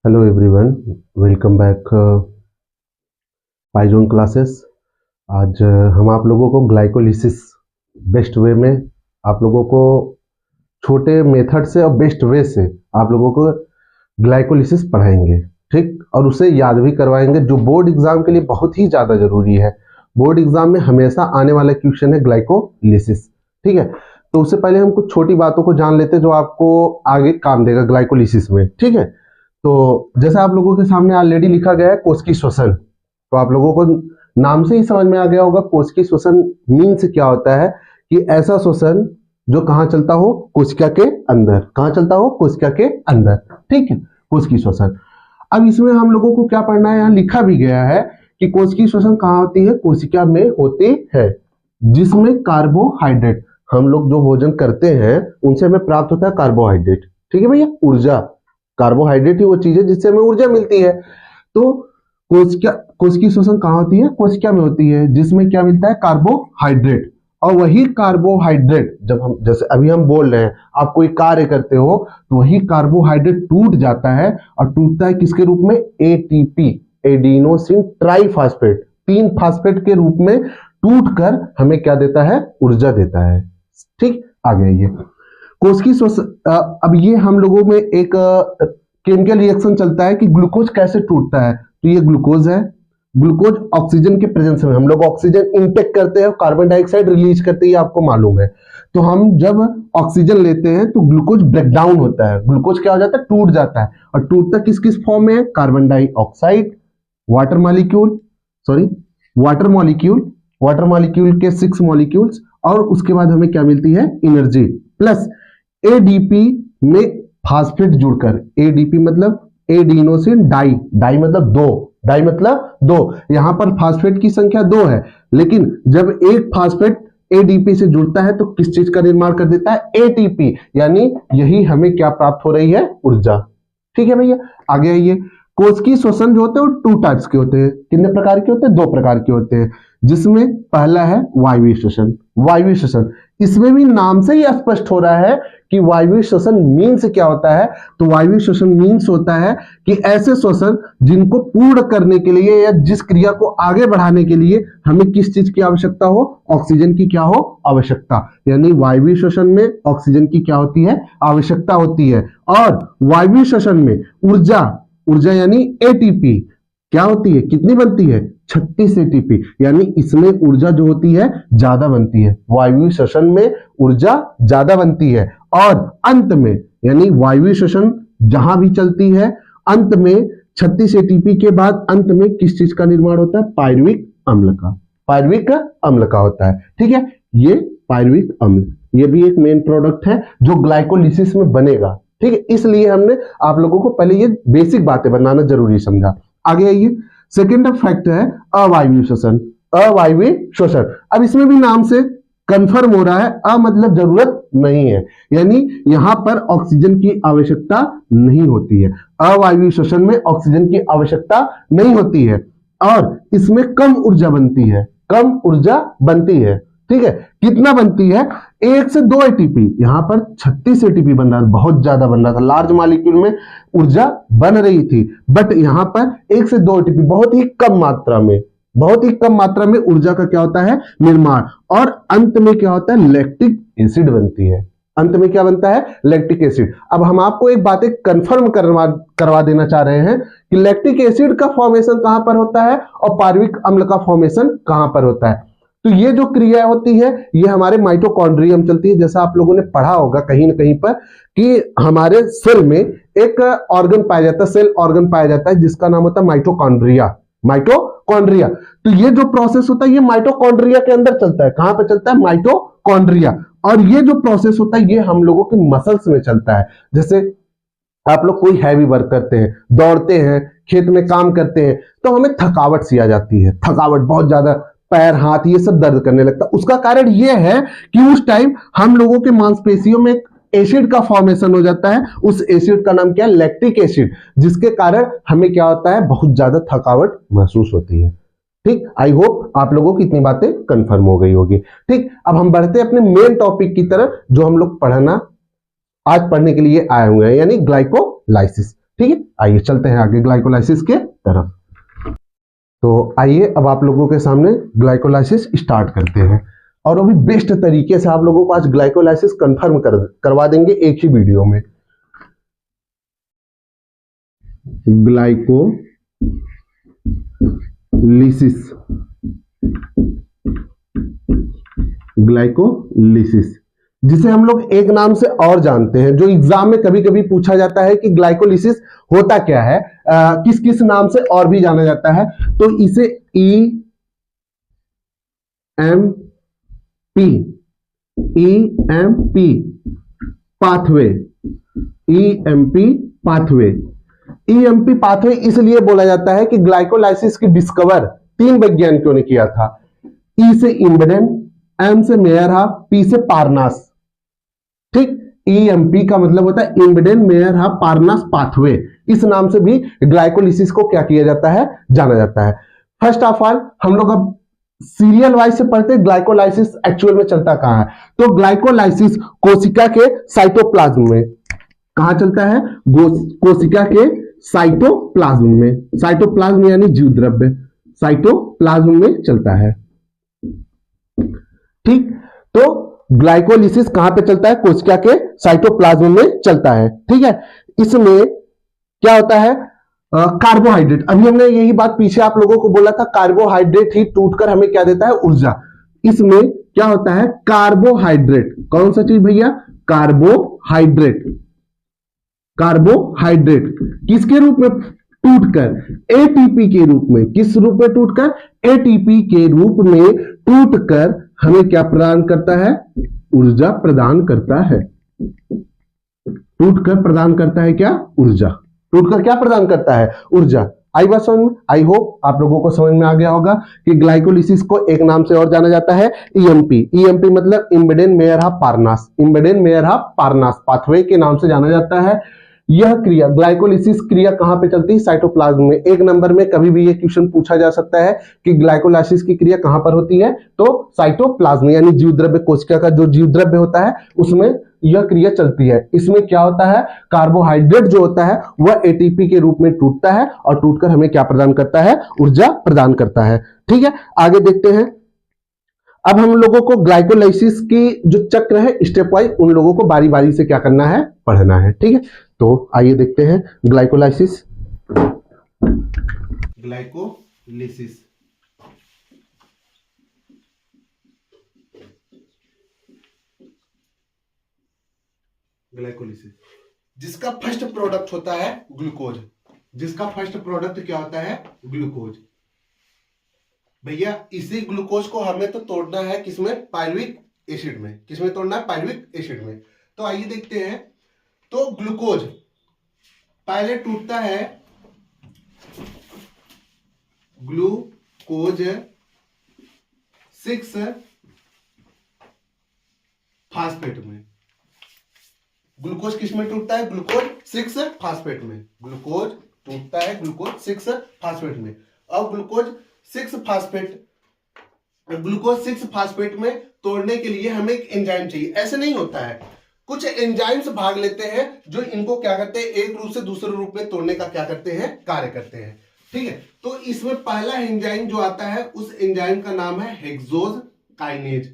Hello everyone, welcome back पाइजोन classes. आज हम आप लोगों को ग्लाइकोलिसिस बेस्ट वे में आप लोगों को छोटे मेथड से और बेस्ट वे से आप लोगों को ग्लाइकोलिसिस पढ़ाएंगे, ठीक, और उसे याद भी करवाएंगे, जो बोर्ड एग्जाम के लिए बहुत ही ज़्यादा जरूरी है। बोर्ड एग्जाम में हमेशा आने वाला क्वेश्चन है ग्लाइकोलिसिस, ठीक है। तो उससे पहले हम कुछ छोटी बातों को जान लेते हैं जो आपको आगे काम देगा ग्लाइकोलिसिस में, ठीक है। तो जैसा आप लोगों के सामने ऑलरेडी लिखा गया है कोशिकी श्वसन, तो आप लोगों को नाम से ही समझ में आ गया होगा कोशिकी श्वसन मीन्स क्या होता है कि ऐसा श्वसन जो कहाँ चलता हो, कोशिका के अंदर। कहाँ चलता हो? कोशिका के अंदर, ठीक है, कोशिकी श्वसन। अब इसमें हम लोगों को क्या पढ़ना है, यहाँ लिखा भी गया है कि कोशिकी श्वसन कहाँ होती है? कोशिका में होती है, जिसमें कार्बोहाइड्रेट, हम लोग जो भोजन करते हैं उनसे हमें प्राप्त होता है कार्बोहाइड्रेट, ठीक है भैया, ऊर्जा। कार्बोहाइड्रेट ही वो चीज है जिससे हमें ऊर्जा मिलती है। तो कोशिकीय श्वसन कहाँ होती है? कोशिका में होती है, जिसमें क्या मिलता है? कार्बोहाइड्रेट। और वही कार्बोहाइड्रेट जब हम, जैसे अभी हम बोल रहे हैं, आप कोई कार्य करते हो तो वही कार्बोहाइड्रेट टूट जाता है, और टूटता है किसके रूप में? एटीपी, एडिनोसिन ट्राइफॉस्फेट, 3 फास्फेट के रूप में टूट कर हमें क्या देता है? ऊर्जा देता है, ठीक। आगे ये कोशिकीय श्वसन, अब ये हम लोगों में एक केमिकल रिएक्शन चलता है कि ग्लूकोज कैसे टूटता है। तो ये ग्लूकोज है, ग्लूकोज ऑक्सीजन के प्रेजेंस में, हम लोग ऑक्सीजन इनटेक करते हैं, कार्बन डाइऑक्साइड रिलीज करते हैं, आपको मालूम है। तो हम जब ऑक्सीजन लेते हैं तो ग्लूकोज ब्रेकडाउन होता है, ग्लूकोज क्या हो जाता है? टूट जाता है। और टूटता किस किस फॉर्म में है? Carbon dioxide, water molecule, water molecule के 6 मॉलिक्यूल्स, और उसके बाद हमें क्या मिलती है? एनर्जी, प्लस एडीपी में फास्फेट जुड़कर, एडीपी मतलब एडिनोसिन डाई, डाई मतलब दो, यहां पर फास्फेट की संख्या 2 है, लेकिन जब एक फास्फेट एडीपी से जुड़ता है तो किस चीज का निर्माण कर देता है? एटीपी, यानी यही हमें क्या प्राप्त हो रही है? ऊर्जा, ठीक है भैया। आगे आइए, कोशिकीय श्वसन जो होते हैं वो 2 टाइप्स के होते हैं। कितने प्रकार के होते हैं? 2 प्रकार के होते हैं, जिसमें पहला है वायवीय श्वसन। वायवीय श्वसन, इसमें भी नाम से ही स्पष्ट हो रहा है कि वायवीय श्वसन मीन्स क्या होता है। तो वायवीय श्वसन मीन्स होता है कि ऐसे श्वसन जिनको पूर्ण करने के लिए या जिस क्रिया को आगे बढ़ाने के लिए हमें किस चीज की आवश्यकता हो? ऑक्सीजन की क्या हो? आवश्यकता। यानी वायवीय श्वसन में ऑक्सीजन की क्या होती है? आवश्यकता होती है। और वायवीय श्वसन में ऊर्जा यानी एटीपी क्या होती है? कितनी बनती है? 36 एटीपी, यानी इसमें ऊर्जा जो होती है ज्यादा बनती है। वायवीय श्वसन में ऊर्जा ज्यादा बनती है। और अंत में, यानी वायवीय श्वसन जहां भी चलती है, अंत में 36 एटीपी के बाद अंत में किस चीज का निर्माण होता है? पायरुविक अम्ल का होता है, ठीक है। ये पायरुविक अम्ल, ये भी एक मेन प्रोडक्ट है जो ग्लाइकोलिसिस में बनेगा, ठीक है। इसलिए हमने आप लोगों को पहले ये बेसिक बातें बनाना जरूरी समझा। आगे आइए, सेकेंड फैक्ट है अवायवीय श्वसन। अवायवीय श्वसन, अब इसमें भी नाम से कंफर्म हो रहा है, अ मतलब जरूरत नहीं है, यानी यहां पर ऑक्सीजन की आवश्यकता नहीं होती है। अवायवीय श्वसन में ऑक्सीजन की आवश्यकता नहीं होती है, और इसमें कम ऊर्जा बनती है, ठीक है। कितना बनती है? 1 से 2 एटीपी, यहां पर 36 एटीपी बन रहा था, बहुत ज्यादा बन रहा था, लार्ज मॉलिक्यूल में ऊर्जा बन रही थी, बट यहां पर 1 से 2 एटीपी, बहुत ही कम मात्रा में ऊर्जा का क्या होता है? निर्माण। और अंत में क्या होता है? लैक्टिक एसिड बनती है। अंत में क्या बनता है? Lactic acid. अब हम आपको एक बात कंफर्म करवा देना चाह रहे हैं कि लैक्टिक एसिड का फॉर्मेशन कहां पर होता है और पायरुविक अम्ल का फॉर्मेशन कहां पर होता है। तो ये जो क्रिया होती है ये हमारे माइटोकॉन्ड्रियम चलती है। जैसा आप लोगों ने पढ़ा होगा कहीं ना कहीं पर कि हमारे सेल में एक ऑर्गन पाया जाता है, सेल ऑर्गन पाया जाता है, जिसका नाम होता है माइटोकॉन्ड्रिया। तो ये जो प्रोसेस होता है ये माइटोकॉन्ड्रिया के अंदर चलता है। कहां पर चलता है? माइटोकॉन्ड्रिया। और ये जो प्रोसेस होता है ये हम लोगों के मसल्स में चलता है। जैसे आप लोग कोई हैवी वर्क करते हैं, दौड़ते हैं, खेत में काम करते हैं, तो हमें थकावट सी आ जाती है, थकावट बहुत ज्यादा, पैर हाथ ये सब दर्द करने लगता है। उसका कारण यह है कि उस टाइम हम लोगों के मांसपेशियों में एसिड का फॉर्मेशन हो जाता है। उस एसिड का नाम क्या है? लैक्टिक एसिड, जिसके कारण हमें क्या होता है? बहुत ज्यादा थकावट महसूस होती है, ठीक। आई होप आप लोगों की इतनी बातें कंफर्म हो गई होगी, ठीक। अब हम बढ़ते हैं अपने मेन टॉपिक की तरफ जो हम लोग आज पढ़ने के लिए आए हुए हैं, यानी ग्लाइकोलाइसिस। ठीक है, आइए चलते हैं आगे ग्लाइकोलाइसिस के तरफ। तो आइए अब आप लोगों के सामने ग्लाइकोलाइसिस स्टार्ट करते हैं, और अभी बेस्ट तरीके से आप लोगों को आज ग्लाइकोलाइसिस कंफर्म करवा देंगे एक ही वीडियो में। ग्लाइकोलिसिस, ग्लाइकोलिसिस जिसे हम लोग एक नाम से और जानते हैं, जो एग्जाम में कभी कभी पूछा जाता है कि ग्लाइकोलिसिस होता क्या है, किस किस नाम से और भी जाना जाता है, तो इसे ईएमपी पाथवे, ईएमपी पाथवे इसलिए बोला जाता है कि ग्लाइकोलाइसिस की डिस्कवर 3 वैज्ञानिकों ने किया था। ई से इम्बेडेन, एम से मेयरहाफ, पी से पारनास। ठीक, ईएमपी का मतलब होता है इम्बेडेन मेयरहाफ पारनास पाथवे। इस नाम से भी ग्लाइकोलिसिस को क्या किया जाता है, जाना जाता है। फर्स्ट ऑफ ऑल हम लोग अब सीरियल वाइज से पढ़ते हैं ग्लाइकोलाइसिस एक्चुअल में चलता कहां है। तो ग्लाइकोलाइसिस कोशिका के साइटोप्लाज्म में, कहां चलता है, कोशिका के साइटोप्लाज्म में, साइटोप्लाज्म यानी जीव द्रव्य, साइटोप्लाज्म में चलता है। ठीक, तो ग्लाइकोलिसिस कहां पे चलता है, कोशिका के साइटोप्लाज्म में चलता है। ठीक है, इसमें क्या होता है, कार्बोहाइड्रेट, अभी हमने यही बात पीछे आप लोगों को बोला था, कार्बोहाइड्रेट ही टूटकर हमें क्या देता है, ऊर्जा। इसमें क्या होता है, कार्बोहाइड्रेट, कौन सा चीज भैया, कार्बोहाइड्रेट, कार्बोहाइड्रेट किसके रूप में टूटकर, एटीपी के रूप में, किस रूप में टूटकर, एटीपी के रूप में टूटकर हमें क्या प्रदान करता है, ऊर्जा प्रदान करता है। टूटकर प्रदान करता है क्या, ऊर्जा, टूटकर क्या प्रदान करता है, ऊर्जा। आई बात समझ में, आई होप आप लोगों को समझ में आ गया होगा कि ग्लाइकोलिसिस को एक नाम से और जाना जाता है, ईएमपी। ईएमपी मतलब इम्बेडेन मेयरहाफ पारनास, इम्बेडेन मेयरहाफ पारनास पाथवे के नाम से जाना जाता है। यह क्रिया, ग्लाइकोलिसिस क्रिया कहां पे चलती है, साइटोप्लाज्म में। एक नंबर में कभी भी ये क्वेश्चन पूछा जा सकता है कि ग्लाइकोलाइसिस की क्रिया कहां पर होती है, तो साइटोप्लाज्म यानी जीव द्रव्य, कोशिका का जो जीव द्रव्य होता है उसमें यह क्रिया चलती है। इसमें क्या होता है, कार्बोहाइड्रेट जो होता है वह एटीपी के रूप में टूटता है और टूटकर हमें क्या प्रदान करता है, ऊर्जा प्रदान करता है। ठीक है, आगे देखते हैं। अब हम लोगों को ग्लाइकोलाइसिस की जो चक्र है स्टेप वाइज उन लोगों को बारी बारी से क्या करना है, पढ़ना है। ठीक है, तो आइए देखते हैं ग्लाइकोलाइसिस। ग्लाइकोलिसिस, ग्लाइकोलिसिस जिसका फर्स्ट प्रोडक्ट होता है ग्लूकोज, जिसका फर्स्ट प्रोडक्ट क्या होता है, ग्लूकोज। भैया इसी ग्लूकोज को हमें तो तोड़ना है किसमें, पायरुविक एसिड में। किसमें तोड़ना है, पायरुविक एसिड में। तो आइए देखते हैं। तो ग्लूकोज पहले टूटता है ग्लूकोज 6 फास्फेट में। ग्लूकोज किसमें टूटता है, ग्लूकोज 6 फास्फेट में। ग्लूकोज टूटता है ग्लूकोज 6 फास्फेट में। और ग्लूकोज 6 फास्फेट में तोड़ने के लिए हमें एक एंजाइम चाहिए। ऐसे नहीं होता है, कुछ एंजाइम्स भाग लेते हैं जो इनको क्या करते हैं, एक रूप से दूसरे रूप में तोड़ने का क्या करते हैं, कार्य करते हैं। ठीक है, तो इसमें पहला एंजाइम जो आता है उस एंजाइम का नाम है हेक्सोज काइनेज।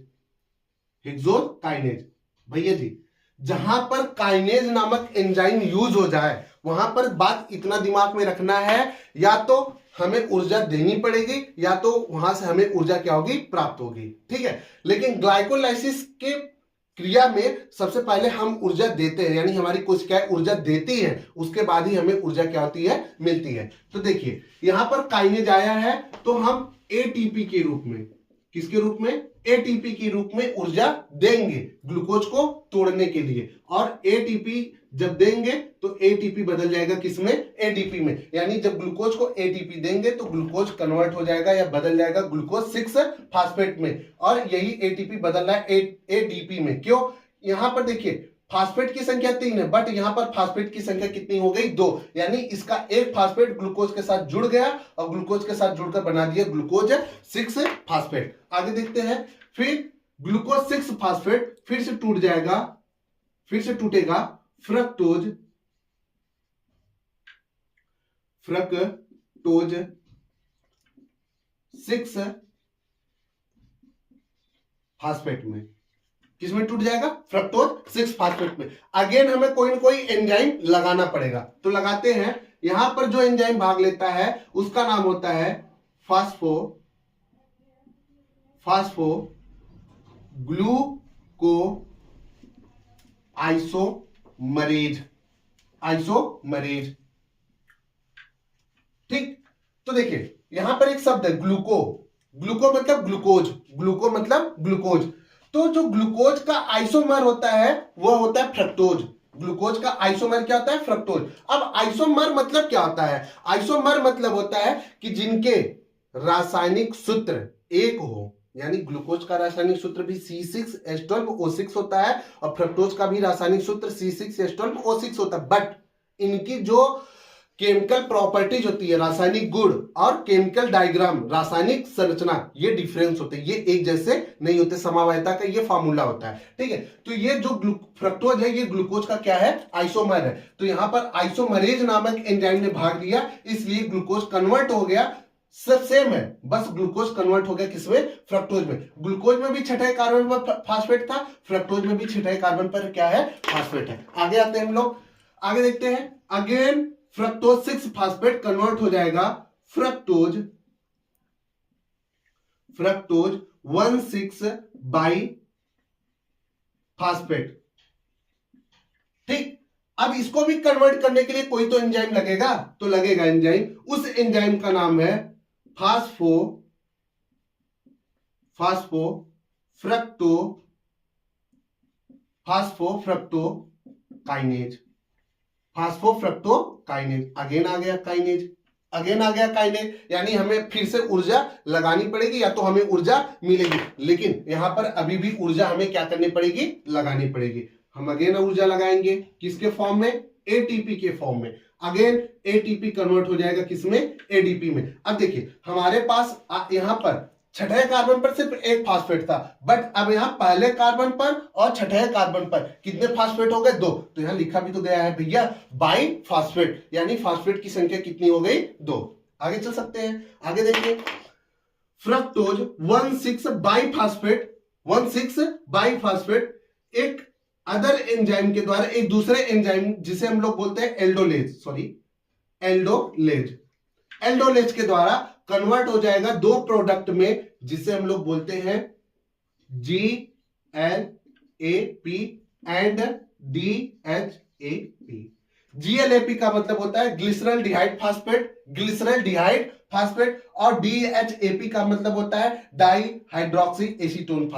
हेक्सोज काइनेज भैया जी, जहां पर काइनेज नामक एंजाइम यूज हो जाए वहां पर बात इतना दिमाग में रखना है, या तो हमें ऊर्जा देनी पड़ेगी या तो वहां से हमें ऊर्जा क्या होगी, प्राप्त होगी। ठीक है, लेकिन ग्लाइकोलाइसिस के क्रिया में सबसे पहले हम ऊर्जा देते हैं, यानी हमारी कोशिकाएं ऊर्जा देती है, उसके बाद ही हमें ऊर्जा क्या होती है, मिलती है। तो देखिए यहां पर काइनेज आया है तो हम एटीपी के रूप में, किसके रूप में, एटीपी के रूप में ऊर्जा देंगे ग्लूकोज को तोड़ने के लिए। और एटीपी जब देंगे तो एटीपी बदल जाएगा किसमें, एडीपी में। यानी जब ग्लूकोज को एटीपी देंगे तो ग्लूकोज कन्वर्ट हो जाएगा या बदल जाएगा ग्लूकोज 6 फास्फेट में, और यही एटीपी बदल रहा है एडीपी में। क्यों, यहां पर देखिए फास्फेट की संख्या 3 है, बट यहां पर फास्फेट की संख्या कितनी हो गई, 2। यानी इसका एक फास्फेट ग्लूकोज के साथ जुड़ गया और ग्लूकोज के साथ जुड़कर बना दिया ग्लूकोज 6 फास्फेट। आगे देखते हैं। फिर ग्लूकोज 6 फास्फेट फिर से टूट जाएगा, फिर से टूटेगा फ्रक्टोज फ्रक्टोज 6 फास्फेट में। किसमें टूट जाएगा? फ्रक्टोज 6 फास्फेट में। अगेन हमें कोई ना कोई एंजाइम लगाना पड़ेगा, तो लगाते हैं। यहां पर जो एंजाइम भाग लेता है उसका नाम होता है फास्फो ग्लूको आइसोमरेज। ठीक, तो देखिए यहां पर एक शब्द है ग्लूको मतलब ग्लूकोज। तो जो ग्लूकोज का आइसोमर होता है वह होता है फ्रक्टोज। ग्लूकोज का आइसोमर क्या होता है? फ्रक्टोज। अब आइसोमर मतलब क्या होता है? आइसोमर मतलब होता है कि जिनके रासायनिक सूत्र एक हो, यानी ग्लूकोज का रासायनिक सूत्र भी C6H12O6 होता है और फ्रक्टोज का भी रासायनिक सूत्र C6H12O6 होता है, बट इनकी जो केमिकल प्रॉपर्टीज होती है, रासायनिक गुण और केमिकल डायग्राम, रासायनिक संरचना, ये डिफरेंस होते हैं, ये एक जैसे नहीं होते। समवायता का ये फार्मूला होता है। ठीक है, तो ये जो फ्रक्टोज है ये ग्लूकोज का क्या है? आइसोमर है। तो यहां पर आइसोमरेज नामक एंजाइम ने भाग लिया, इसलिए ग्लूकोज कन्वर्ट हो गया। सब सेम है, बस ग्लूकोज कन्वर्ट हो गया किसमें? फ्रक्टोज में। ग्लूकोज में भी छठे कार्बन पर फास्फेट था, फ्रक्टोज में भी छठे कार्बन पर क्या है? फास्फेट है। आगे आते हैं हम लोग, आगे देखते हैं। अगेन फ्रक्टोज 6 फास्फेट कन्वर्ट हो जाएगा फ्रक्टोज 1,6 बाई फास्फेट। ठीक, अब इसको भी कन्वर्ट करने के लिए कोई तो एंजाइम लगेगा, तो लगेगा एंजाइम। उस एंजाइम का नाम है फास्फोफ्रक्टोकाइनेज। अगेन आ गया काइनेज, यानी हमें फिर से ऊर्जा लगानी पड़ेगी, या तो हमें ऊर्जा मिलेगी, लेकिन यहां पर अभी भी ऊर्जा हमें क्या करनी पड़ेगी? लगानी पड़ेगी। हम अगेन ऊर्जा लगाएंगे, किसके फॉर्म में? एटीपी के फॉर्म में। अगेन एटीपी कन्वर्ट हो जाएगा किसमें? एडीपी में। अब देखिए हमारे पास यहां पर छठे कार्बन पर सिर्फ एक फास्फेट था, बट अब यहां पहले कार्बन पर और छठे कार्बन पर कितने फास्फेट हो गए? 2। तो यहां लिखा भी तो गया है भैया बाई फास्फेट, यानी फास्फेट की संख्या कितनी हो गई? 2। आगे चल सकते हैं, आगे देखिए। फ्रक्टोज 1,6 बाई फास्फेट एक अदर एंजाइम के द्वारा, एक दूसरे एंजाइम जिसे हम लोग बोलते हैं एल्डोलेज के द्वारा कन्वर्ट हो जाएगा 2 प्रोडक्ट में, जिसे हम लोग बोलते हैं GLAP एंड DHAP। GLAP का मतलब होता है ग्लिसरल डिहाइड फास्फेट, और DHAP का मतलब होता है डाई हाइड्रोक्सी एसीटोन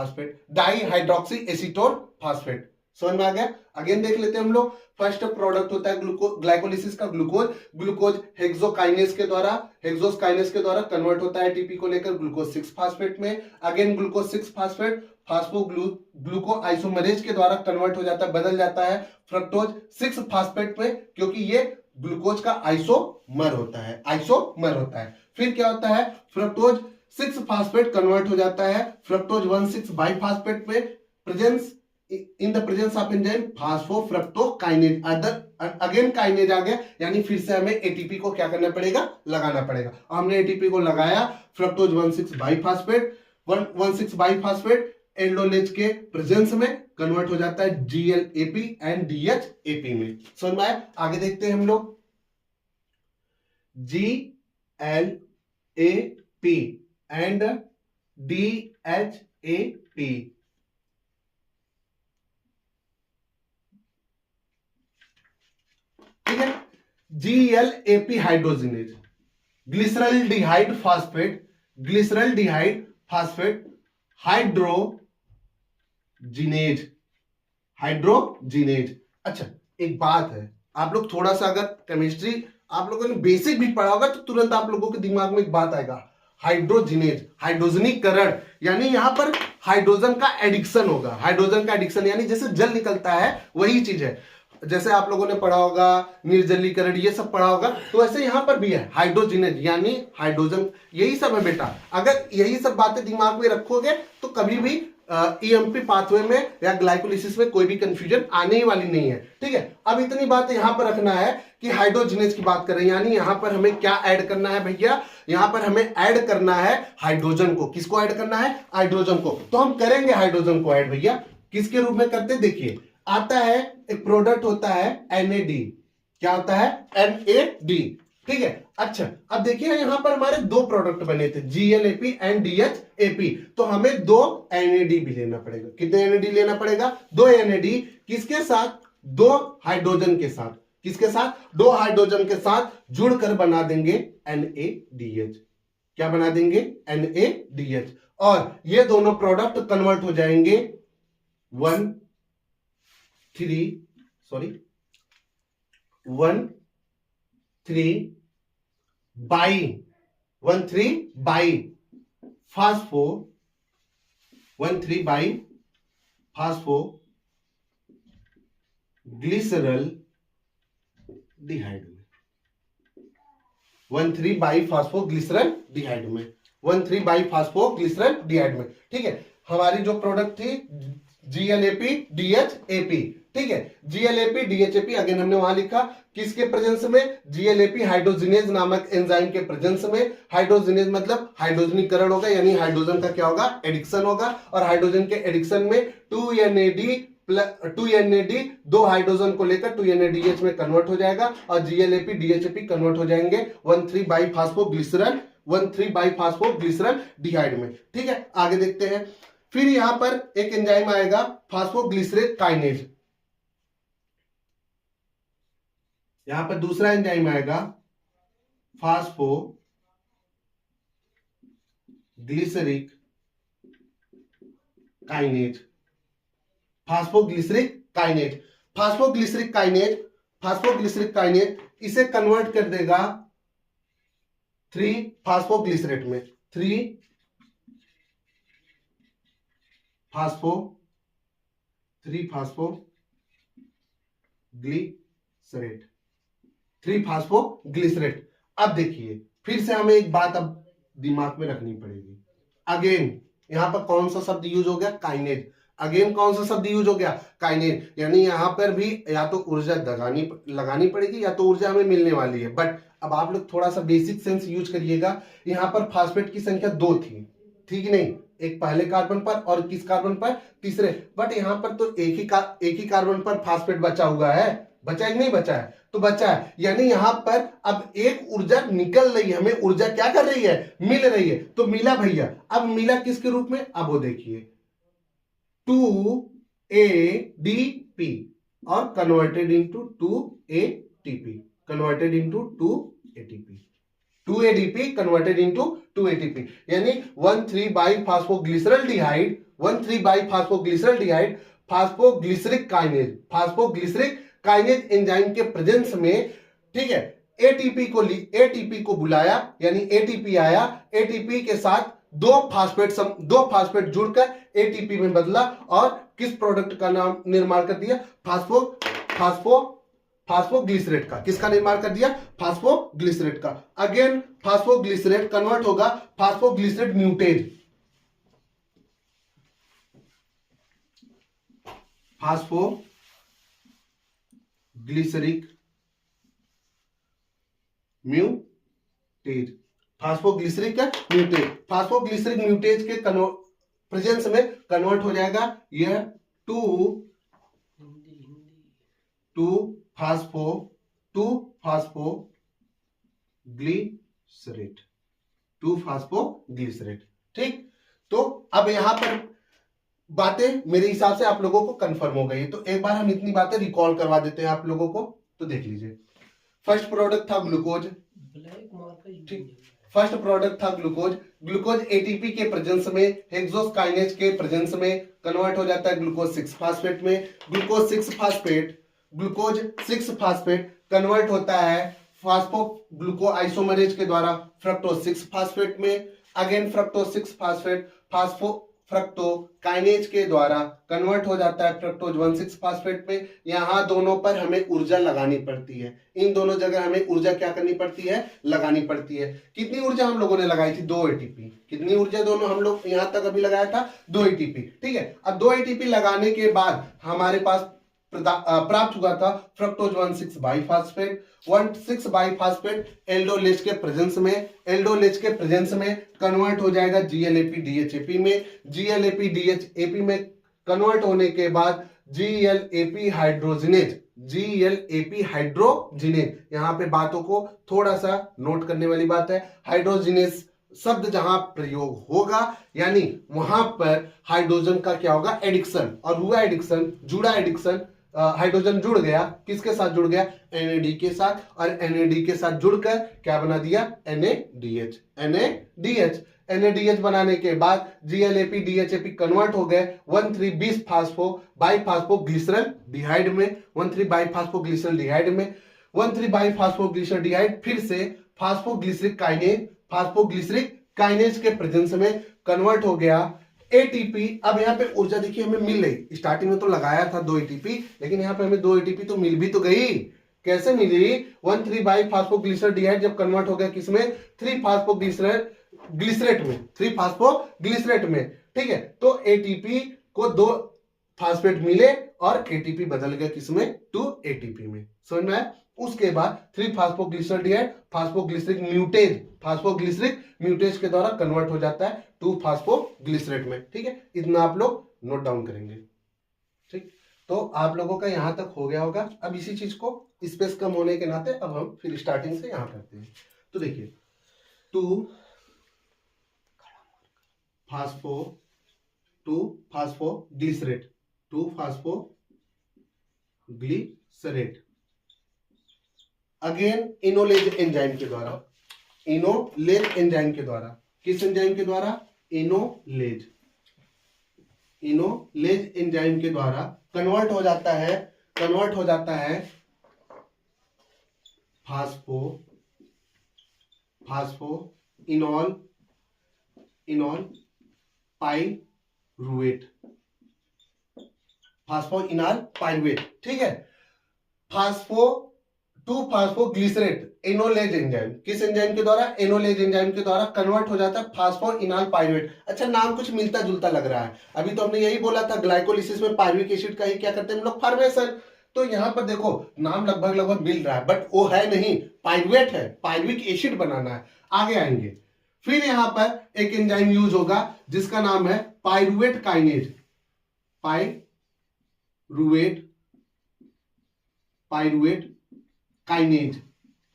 फास्फेट। समझ में आ गया? अगेन देख लेते हैं हम लोग। फर्स्ट प्रोडक्ट होता है ग्लाइकोलिसिस का ग्लूकोज हेक्सोकाइनेज के द्वारा कन्वर्ट होता है एटीपी को लेकर ग्लूकोज 6 फास्फेट में। अगेन ग्लूकोज 6 फास्फेट ग्लूको आइसोमरेज के द्वारा कन्वर्ट हो जाता है, बदल जाता है फ्रक्टोज 6 फास्फेट में, क्योंकि ये ग्लूकोज का आइसोमर होता है। फिर क्या होता है? फ्रक्टोज 6 फास्फेट कन्वर्ट हो जाता है फ्रक्टोज 1,6 बाई फास्फेट में, in the presence of enzyme phosphofructokinase. Again kinase आ गया, यानी फिर से हमें एटीपी को क्या करना पड़ेगा? लगाना पड़ेगा। हमने एटीपी को लगाया, फ्रक्टोज 1,6 बाई फास्फेट एल्डोलेज के प्रेजेंस में कन्वर्ट हो जाता है GLAP एंड DHAP में। समझ में आया? आगे देखते हैं हम लोग। GLAP and DHAP। ठीक है, GLAP hydrogenase, glycerol डिहाइड phosphate hydrogenase. अच्छा, एक बात है, आप लोग थोड़ा सा अगर केमिस्ट्री आप लोगों ने बेसिक भी पढ़ा होगा तो तुरंत आप लोगों के दिमाग में एक बात आएगा, हाइड्रोजिनेज, हाइड्रोजनीकरण, यानी यहां पर हाइड्रोजन का एडिक्शन होगा। यानी जैसे जल निकलता है वही चीज है। जैसे आप लोगों ने पढ़ा होगा निर्जलीकरण, ये सब पढ़ा होगा, तो ऐसे यहां पर भी है हाइड्रोजिनेज, यानी हाइड्रोजन, यही सब है बेटा। अगर यही सब बातें दिमाग में रखोगे तो कभी भी ईएमपी पाथवे में या ग्लाइकोलिसिस में कोई भी कंफ्यूजन आने ही वाली नहीं है। ठीक है, अब इतनी बात यहां पर रखना है कि हाइड्रोजनेज की बात करें, यानी यहां पर हमें क्या ऐड करना है भैया, यहां पर हमें ऐड करना है हाइड्रोजन को। किसको ऐड करना है? हाइड्रोजन को। तो हम करेंगे हाइड्रोजन को ऐड भैया, किसके रूप में करते? देखिए आता है एक प्रोडक्ट होता है NAD। क्या होता है? NAD। ठीक है, अच्छा अब देखिए यहां पर हमारे दो प्रोडक्ट बने थे, GLAP एंड DHAP। तो हमें दो NAD भी लेना पड़ेगा। कितने NAD लेना पड़ेगा? दो NAD। किसके साथ? दो हाइड्रोजन के साथ। किसके साथ? दो हाइड्रोजन के साथ जुड़कर बना देंगे NADH। क्या बना देंगे? NADH। और ये दोनों प्रोडक्ट कन्वर्ट हो जाएंगे 1,3 बाई फास्फो ग्लिसरल डिहाइड में 1,3 बाई फास्फोग्लिसरल डिहाइड में 1,3 बाई फास्फोग्लिसरल डिहाइड में। ठीक है, हमारी जो प्रोडक्ट थी GLAP DHAP। ठीक है, GLAP DHAP अगेन हमने वहां लिखा किसके प्रेजेंस में? GLAP हाइड्रोजिनेज नामक एंजाइम के प्रेजेंस में। हाइड्रोजिनेज मतलब हाइड्रोजनीकरण होगा, यानी हाइड्रोजन का क्या होगा? एडिक्शन होगा। और हाइड्रोजन के एडिक्शन में 2NAD दो हाइड्रोजन को लेकर 2NADH में कन्वर्ट हो जाएगा और GLAP DHAP कन्वर्ट हो जाएंगे 1,3 बाई फास्फोग्लिसरल डिहाइड में। ठीक है, आगे देखते हैं। फिर यहां पर एक एंजाइम आएगा फास्फोग्लिसरेट काइनेज। यहां पर दूसरा एंजाइम आएगा फास्फोग्लिसरिक काइनेज। फास्फोग्लिसरिक काइनेज इसे कन्वर्ट कर देगा 3 फास्फोग्लिसरेट में। 3 फास्फोग्लिसरेट। अब देखिए फिर से हमें एक बात अब दिमाग में रखनी पड़ेगी। अगेन यहां पर कौन सा शब्द यूज हो गया? काइनेज। अगेन कौन सा शब्द यूज हो गया? काइनेज। यानी यहां पर भी या तो ऊर्जा लगानी पड़ेगी या तो ऊर्जा हमें मिलने वाली है। बट अब आप लोग थोड़ा सा बेसिक सेंस यूज करिएगा। यहां पर फास्फेट की संख्या 2 थी, ठीक नहीं? एक पहले कार्बन पर और किस कार्बन पर? तीसरे। बट यहां पर तो एक ही कार्बन पर फास्फेट बचा हुआ है। बचा है कि नहीं बचा है? तो बचा है, यानी यहां पर अब एक ऊर्जा निकल रही है, हमें ऊर्जा क्या कर रही है? मिल रही है। तो मिला भैया। अब मिला किसके रूप में? अब वो देखिए 2ADP और converted into 2ATP। 2ADP converted into 2ATP, यानी 1,3 बाई फास्फोग्लिसरल डिहाइड फास्फोग्लिसरिक काइनेज एंजाइम के प्रेजेंस में। ठीक है, ATP को बुलाया, यानी ATP आया। ATP के साथ दो फास्फेट जुड़कर ATP में बदला और किस प्रोडक्ट का नाम निर्माण कर दिया? फास्फोग्लिसरेट का। किसका निर्माण कर दिया? फास्फोग्लिसरेट का। अगेन फास्फोग्लिसरेट कन्वर्ट होगा फास्फोग्लिसरेट म्यूटेज। फास्फोग्लिसरिक म्यूटेज के प्रेजेंस में कन्वर्ट हो जाएगा यह 2 फास्फोग्लिसरेट। ठीक, तो अब यहां पर बातें मेरे हिसाब से आप लोगों को कंफर्म हो गई। तो एक बार हम इतनी बातें रिकॉल करवा देते हैं आप लोगों को। तो देख लीजिए, फर्स्ट प्रोडक्ट था ग्लूकोज। ठीक, फर्स्ट प्रोडक्ट था ग्लूकोज ATP के प्रेजेंस में, हेक्सोस काइनेज के प्रेजेंस में कन्वर्ट हो जाता है ग्लूकोज 6 फास्फेट में। ग्लूकोज 6 फास्फेट कन्वर्ट होता है फास्फोग्लूको आइसोमरेज के द्वारा फ्रक्टोज 6 फास्फेट में। Again fructose 6 phosphate fructo kinase के द्वारा कन्वर्ट हो जाता है फ्रक्टोज 1,6 फास्फेट में। यहाँ दोनों पर हमें ऊर्जा लगानी पड़ती है, इन दोनों जगह हमें ऊर्जा क्या करनी पड़ती है, लगानी पड़ती है। कितनी ऊर्जा हम लोगों ने लगाई थी, 2 एटीपी। कितनी ऊर्जा दोनों हम लोग यहाँ तक अभी लगाया था, 2 एटीपी। ठीक है, अब 2 एटीपी लगाने के बाद हमारे पास प्राप्त हुआ था फ्रक्टोज 1,6 बाइफास्फेट। 1,6 बाइफास्फेट एल्डोलेज के प्रेजेंस में, एल्डोलेज के प्रेजेंस में कन्वर्ट हो जाएगा GLAP DHAP में। GLAP DHAP में कन्वर्ट होने के बाद GLAP हाइड्रोजिनेज, GLAP हाइड्रोजिनेज, यहाँ पे बातों को थोड़ा सा नोट करने वाली बात है। हाइड्रोजिनेज शब्द जहां प्रयोग होगा यानी वहां पर हाइड्रोजन का क्या होगा, एडिक्शन, और हुआ एडिक्शन, जुड़ा एडिक्शन, हाइड्रोजन जुड़ गया, किसके साथ जुड़ गया, NAD के साथ, और NAD के साथ जुड़कर क्या बना दिया, NADH। NADH बनाने के बाद GLAP DHAP कन्वर्ट हो गए 1,3-20 फास्फो बाइफास्फोग्लिसरॉल्डिहाइड में, 1,3 बाइफास्फोग्लिसरॉल्डिहाइड में। 1,3 बाइफास्फोग्लिसरॉल्डिहाइड फिर से फास्फोग्लिसरिक काइनेज के प्रेजेंस में कन्वर्ट हो गया ATP। अब यहाँ पे ऊर्जा देखिए हमें मिल रही, स्टार्टिंग में तो लगाया था 2 ATP, लेकिन यहाँ पे हमें 2 ATP तो मिल भी तो गई। कैसे मिली, 1,3 बाइफास्फोग्लिसरॉल्डिहाइड जब कन्वर्ट हो गया किसमें, 3 फास्फोग्लिसरेट में, 3 फास्फोग्लिसरेट में। ठीक है, तो ATP को 2 फास्फेट मिले और ATP बदल गया किसमें, 2 ATP में। समझ में आया। उसके बाद 3 फास्फोग्लिसरॉल्डिहाइड फास्फोग्लिसरिक म्यूटेज के द्वारा कन्वर्ट हो जाता है 2 फास्फोग्लिसरेट में। ठीक है, इतना आप लोग नोट डाउन करेंगे। ठीक, तो आप लोगों का यहां तक हो गया होगा। अब इसी चीज को स्पेस कम होने के नाते अब हम फिर स्टार्टिंग से यहां करते हैं। तो देखिए 2 फास्फोग्लिसरेट अगेन इनोलेज एंजाइम के द्वारा, किस एंजाइम के द्वारा, इनोलेज एंजाइम के द्वारा कन्वर्ट हो जाता है इनॉल पाइरुवेट। ठीक है, 2 फास्फोग्लिसरेट एनोलेज एंजाइम, किस एंजाइम के द्वारा, एनोलेज एंजाइम के द्वारा कन्वर्ट हो जाता है फास्फोइनॉल पाइरुवेट। अच्छा, नाम कुछ मिलता जुलता लग रहा है। अभी तो हमने यही बोला था ग्लाइकोलिसिस में पायरुविक एसिड का ही क्या करते हैं हम लोग, फॉर्मेशन। तो यहां पर देखो नाम लगभग मिल रहा है, बट वो है नहीं, पाइरुवेट है, पायरुविक एसिड बनाना है। आगे आएंगे, फिर यहां पर एक एंजाइम यूज होगा जिसका नाम है पाइरुवेट काइनेज।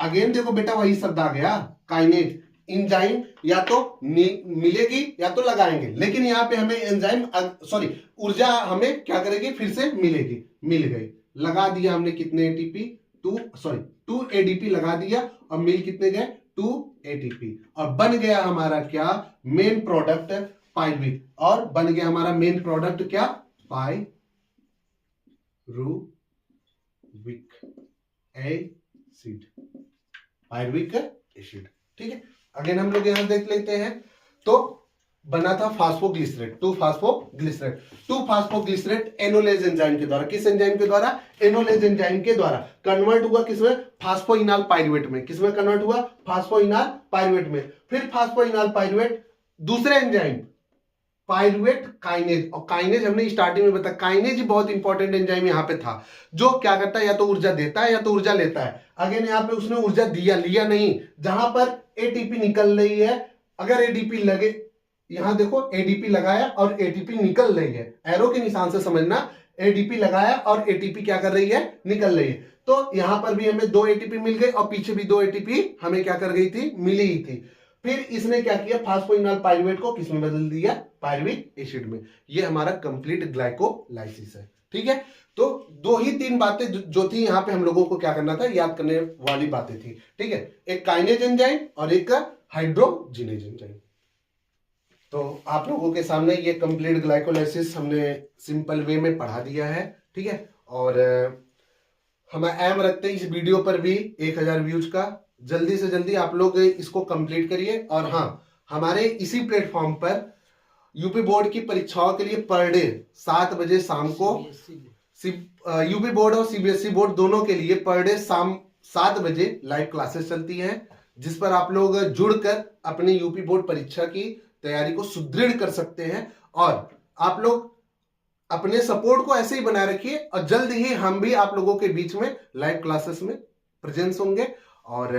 अगेन देखो बेटा वही शब्द आ गया, काइनेज। एंजाइम या तो मिलेगी या तो लगाएंगे, लेकिन यहां पे हमें ऊर्जा हमें क्या करेगी, फिर से मिलेगी, मिल गई। लगा दिया हमने कितने एटीपी, 2 ADP लगा दिया, और मिल कितने गए, 2 ATP, और बन गया हमारा क्या, मेन प्रोडक्ट पाइरुविक, और बन गया हमारा मेन प्रोडक्ट क्या, पाइरुविक एसिड, पाइरुविक एसिड। ठीक है, अगेन हम लोग यहां देख लेते हैं। तो बना था फास्फोग्लिसरेट, 2 फास्फोग्लिसरेट एनोलेज एंजाइम के द्वारा, किस एंजाइम के द्वारा, एनोलेज एंजाइम के द्वारा कन्वर्ट हुआ किसमें, फास्फोइनॉल पाइरुवेट में। किसमें कन्वर्ट हुआ, फास्फोइनॉल पाइरुवेट में। फिर फास्फोइनॉल पाइरुवेट दूसरे एंजाइम पाइरुवेट काइनेज, और काइनेज हमने स्टार्टिंग में बताया, काइनेज बहुत इंपॉर्टेंट एंजाइम यहां पे था, जो क्या करता है, या तो ऊर्जा देता है या तो ऊर्जा लेता है। अगेन यहां पे उसने ऊर्जा लिया नहीं, जहां पर ATP निकल रही है, अगर ADP लगे, यहां देखो ADP लगाया और ATP निकल रही है, एरो के निशान से समझना, ADP लगाया और ATP क्या कर रही है, निकल रही है। तो यहां पर भी हमें 2 ATP मिल गए, और पीछे भी 2 ATP हमें क्या कर गई थी, मिली ही थी। फिर इसने क्या किया, फास्फोइनॉल पाइरुवेट को किसमें बदल दिया, पाइरुविक एसिड में। ये हमारा कंप्लीट ग्लाइकोलाइसिस है। ठीक है, तो 2 ही 3 बातें जो थी यहां पे हम लोगों को क्या करना था, याद करने वाली बातें थी। ठीक है, एक काइनेज एंजाइम और एक हाइड्रोजिनेज एंजाइम। तो आप लोगों के सामने ये कंप्लीट ग्लाइकोलाइसिस हमने सिंपल वे में पढ़ा दिया है। ठीक है, और हम एम रखते हैं इस वीडियो पर भी 1000 व्यूज का। जल्दी से जल्दी आप लोग इसको कंप्लीट करिए, और हाँ, हमारे इसी प्लेटफॉर्म पर यूपी बोर्ड की परीक्षाओं के लिए पर डे 7 बजे शाम को, यूपी बोर्ड और सीबीएसई बोर्ड दोनों के लिए पर डे शाम 7 बजे लाइव क्लासेस चलती हैं, जिस पर आप लोग जुड़कर अपनी यूपी बोर्ड परीक्षा की तैयारी को सुदृढ़ कर सकते हैं। और आप लोग अपने सपोर्ट को ऐसे ही बनाए रखिए और जल्द ही हम भी आप लोगों के बीच में लाइव क्लासेस में प्रेजेंस होंगे। और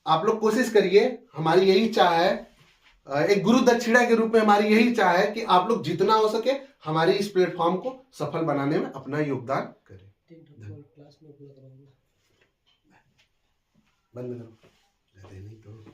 आप लोग कोशिश करिए, हमारी यही चाह है, एक गुरु दक्षिणा के रूप में हमारी यही चाह है कि आप लोग जितना हो सके हमारे इस प्लेटफॉर्म को सफल बनाने में अपना योगदान करें। बंद करो, नहीं तो